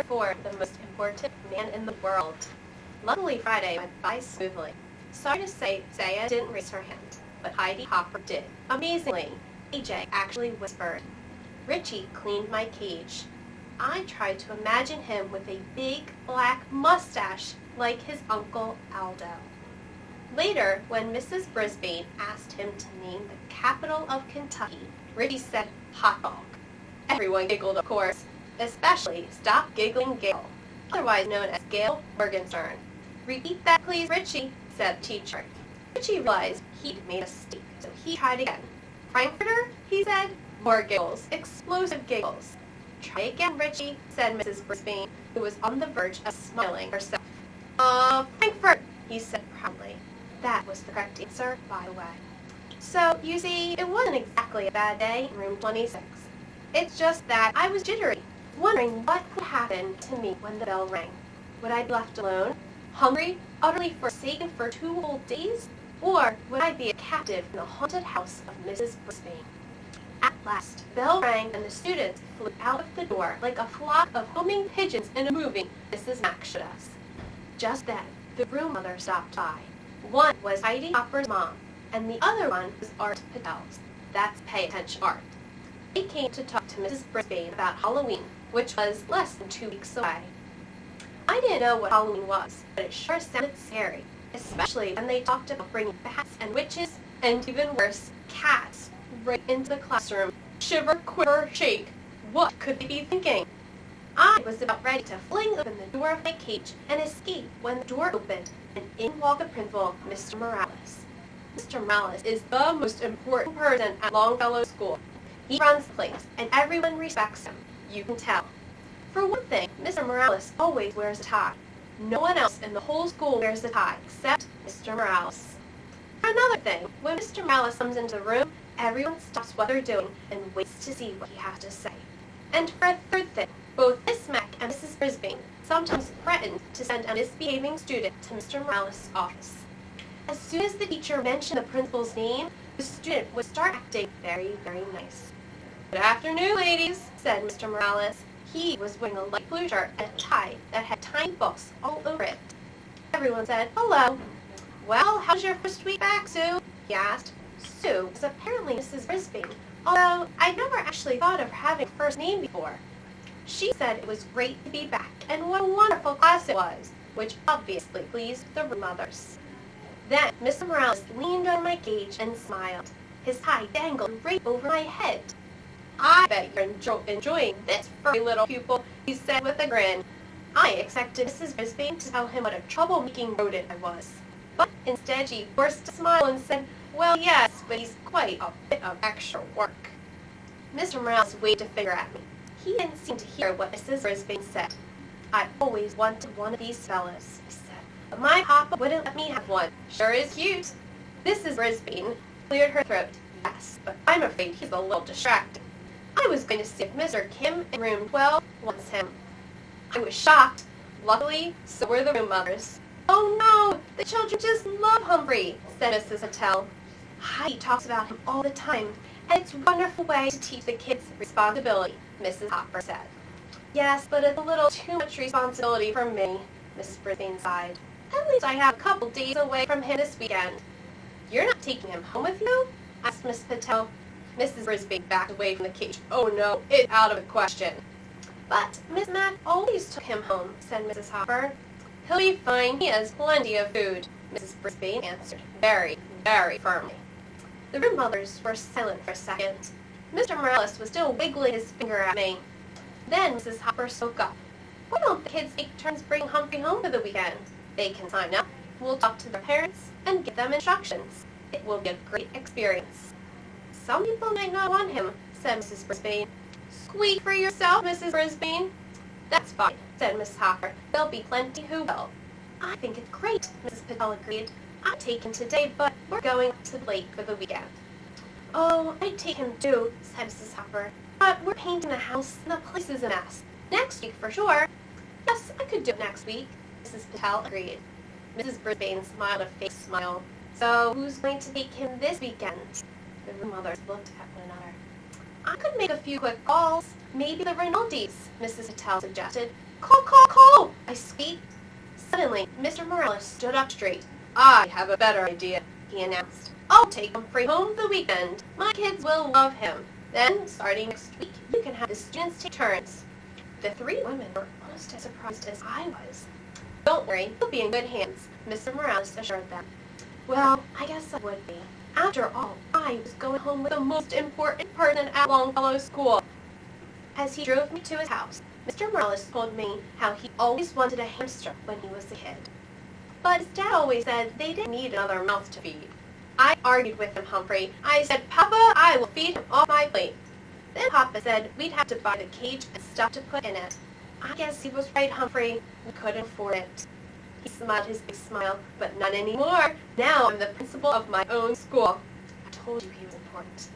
for the most important man in the world. Luckily, Friday went by smoothly. Sorry to say, Zaya didn't raise her hand, but Heidi Hopper did. Amazingly, AJ actually whispered. Richie cleaned my cage. I tried to imagine him with a big black mustache like his Uncle Aldo. Later, when Mrs. Brisbane asked him to name the capital of Kentucky, Richie said hot dog. Everyone giggled, of course, especially Stop Giggling Gail, otherwise known as Gail Morgenstern. Repeat that please, Richie, said the teacher. Richie realized he'd made a mistake, so he tried again. Frankfurter, he said. More giggles, explosive giggles. Try again, Richie, said Mrs. Brisbane, who was on the verge of smiling herself. Frankfurt, he said proudly. That was the correct answer, by the way. So, you see, it wasn't exactly a bad day in room 26. It's just that I was jittery, wondering what would happen to me when the bell rang. Would I be left alone, hungry, utterly forsaken for 2 whole days? Or would I be a captive in the haunted house of Mrs. Brisbane? At last, the bell rang and the students flew out of the door like a flock of homing pigeons in a movie Mrs. Mack showed us. Just then, the room mother stopped by. One was Heidi Hopper's mom, and the other one was Art Patel's. That's Pay Attention Art. They came to talk to Mrs. Brisbane about Halloween, which was less than 2 weeks away. I didn't know what Halloween was, but it sure sounded scary, especially when they talked about bringing bats and witches, and even worse, cats, right into the classroom. Shiver, quiver, shake. What could they be thinking? I was about ready to fling open the door of my cage and escape when the door opened, and in walked the principal, Mr. Morales. Mr. Morales is the most important person at Longfellow School. He runs the place, and everyone respects him. You can tell. For one thing, Mr. Morales always wears a tie. No one else in the whole school wears a tie except Mr. Morales. For another thing, when Mr. Morales comes into the room, everyone stops what they're doing and waits to see what he has to say. And for a third thing, both Miss Mack and Mrs. Brisbane sometimes threatened to send a misbehaving student to Mr. Morales' office. As soon as the teacher mentioned the principal's name, the student would start acting very, very nice. Good afternoon, ladies, said Mr. Morales. He was wearing a light blue shirt and a tie that had tiny books all over it. Everyone said, hello. Well, how's your first week back, Sue? He asked. Sue was apparently Mrs. Brisbane, although I'd never actually thought of having a first name before. She said it was great to be back, and what a wonderful class it was, which obviously pleased the room mothers. Then Mr. Morales leaned over my cage and smiled. His tie dangled right over my head. I bet you're enjoying this, furry little pupil, he said with a grin. I expected Mrs. Brisbane to tell him what a troublemaking rodent I was. But instead she forced a smile and said, well, yes, but he's quite a bit of extra work. Mr. Morales waved a finger at me. He didn't seem to hear what Mrs. Brisbane said. I always wanted one of these fellas, he said, but my papa wouldn't let me have one. Sure is cute. Mrs. Brisbane cleared her throat. Yes, but I'm afraid he's a little distracting. I was going to see if Mr. Kim in room 12 wants him. I was shocked. Luckily, so were the room mothers. Oh no, the children just love Humphrey, said Mrs. Patel. Heidi talks about him all the time, and it's a wonderful way to teach the kids responsibility, Mrs. Hopper said. Yes, but it's a little too much responsibility for me, Mrs. Brisbane sighed. At least I have a couple days away from him this weekend. You're not taking him home with you? Asked Miss Patel. Mrs. Brisbane backed away from the cage. Oh no, it's out of the question. But Miss Mack always took him home, said Mrs. Hopper. He'll be fine. He has plenty of food, Mrs. Brisbane answered very, very firmly. The room mothers were silent for a second. Mr. Morales was still wiggling his finger at me. Then Mrs. Hopper spoke up. Why don't the kids take turns bringing Humphrey home for the weekend? They can sign up. We'll talk to their parents and give them instructions. It will be a great experience. Some people might not want him, said Mrs. Brisbane. Squeak for yourself, Mrs. Brisbane. That's fine, said Mrs. Hopper. There'll be plenty who will. I think it's great, Mrs. Patel agreed. I'd take him today, but we're going to the lake for the weekend. Oh, I'd take him too, said Mrs. Hopper. But we're painting the house and the place is a mess. Next week for sure. Yes, I could do it next week, Mrs. Patel agreed. Mrs. Brisbane smiled a fake smile. So who's going to take him this weekend? The room mothers looked at one another. I could make a few quick calls. Maybe the Rinaldis, Mrs. Patel suggested. Call, call, call! I squeaked. Suddenly, Mr. Morales stood up straight. I have a better idea, he announced. I'll take Humphrey home for the weekend. My kids will love him. Then, starting next week, you can have the students take turns. The three women were almost as surprised as I was. Don't worry, you'll be in good hands, Mr. Morales assured them. Well, I guess I would be. After all, I was going home with the most important person at Longfellow School. As he drove me to his house, Mr. Morales told me how he always wanted a hamster when he was a kid. But his dad always said they didn't need another mouth to feed. I argued with him, Humphrey. I said, Papa, I will feed him off my plate. Then Papa said we'd have to buy the cage and stuff to put in it. I guess he was right, Humphrey. We couldn't afford it. He smiled his big smile, but not anymore. Now I'm the principal of my own school. I told you he was important.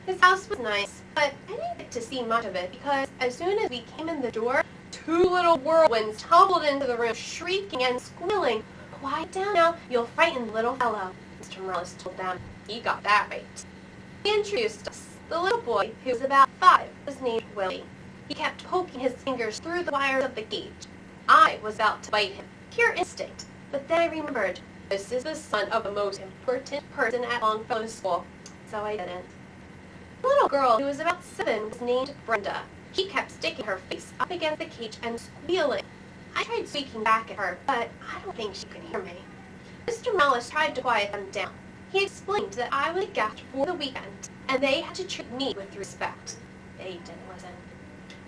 His house was nice, but I didn't get to see much of it because as soon as we came in the door, two little whirlwinds tumbled into the room, shrieking and squealing. Quiet down now, you'll frighten the little fellow, Mr. Morales told them. He got that right. He introduced us. The little boy, who was about 5, was named Willie. He kept poking his fingers through the wires of the cage. I was about to bite him. Pure instinct. But then I remembered, this is the son of the most important person at Longfellow School. So I didn't. The little girl, who was about 7, was named Brenda. She kept sticking her face up against the cage and squealing. I tried speaking back at her, but I don't think she could hear me. Mr. Morales tried to quiet them down. He explained that I was a guest for the weekend, and they had to treat me with respect. They didn't listen.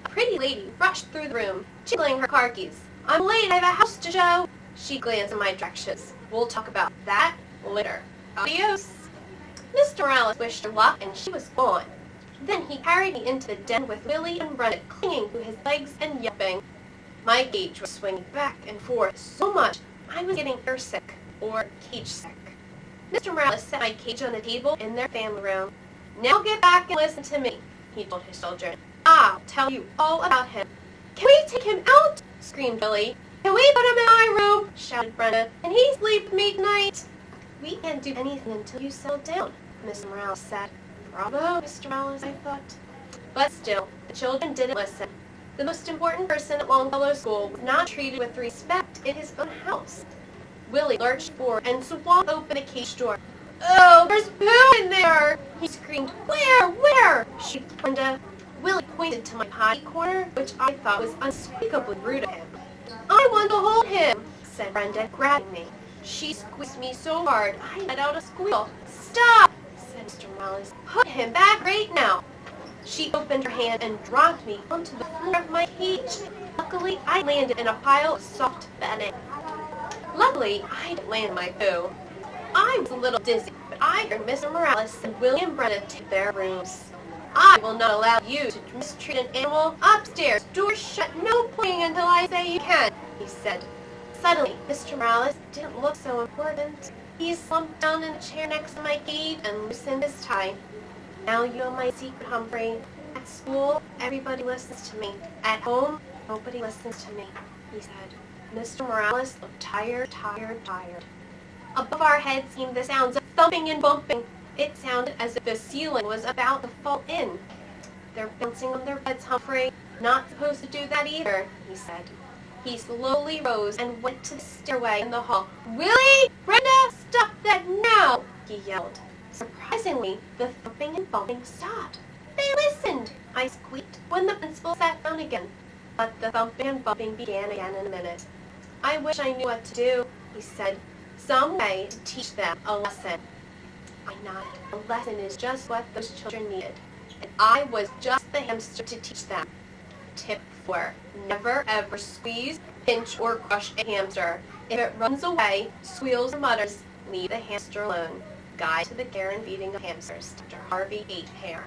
A pretty lady rushed through the room, jiggling her car keys. I'm late, I have a house to show. She glanced in my directions. We'll talk about that later. Adios. Mr. Morales wished her luck, and she was gone. Then he carried me into the den with Willie and Brenda clinging to his legs and yelping. My cage was swinging back and forth so much I was getting airsick, or cage sick. Mr. Morales set my cage on the table in their family room. Now get back and listen to me, he told his children. I'll tell you all about him. Can we take him out? Screamed Billy. Can we put him in my room? Shouted Brenda. Can he sleep with me tonight? We can't do anything until you settle down, Mr. Morales said. Bravo, Mr. Morales, I thought. But still, the children didn't listen. The most important person at Longfellow School was not treated with respect in his own house. Willie lurched forward and swung open the cage door. Oh, there's poo in there! He screamed. Where? Shrieked Brenda. Willie pointed to my potty corner, which I thought was unspeakably rude of him. I want to hold him, said Brenda, grabbing me. She squeezed me so hard, I let out a squeal. Stop, said Mr. Morales. Put him back right now. She opened her hand and dropped me onto the floor of my cage. Luckily, I landed in a pile of soft bedding. Luckily, I didn't land my poo. I was a little dizzy, but I heard Mr. Morales and Willie and Brenda take their rooms. I will not allow you to mistreat an animal. Upstairs, door shut, no pointing until I say you can, he said. Suddenly, Mr. Morales didn't look so important. He slumped down in a chair next to my cage and loosened his tie. Now you know my secret, Humphrey. At school, everybody listens to me. At home, nobody listens to me, he said. Mr. Morales looked tired. Above our heads came the sounds of thumping and bumping. It sounded as if the ceiling was about to fall in. They're bouncing on their beds, Humphrey. Not supposed to do that either, he said. He slowly rose and went to the stairway in the hall. Willie! Brenda! Stop that now! He yelled. Surprisingly, the thumping and bumping stopped. They listened, I squeaked when the principal sat down again. But the thumping and bumping began again in a minute. I wish I knew what to do, he said. Some way to teach them a lesson. I nodded. A lesson is just what those children needed. And I was just the hamster to teach them. Tip 4. Never ever squeeze, pinch, or crush a hamster. If it runs away, squeals, or mutters, leave the hamster alone. Guide to the care and feeding of hamsters. Dr. Harvey H. Hare.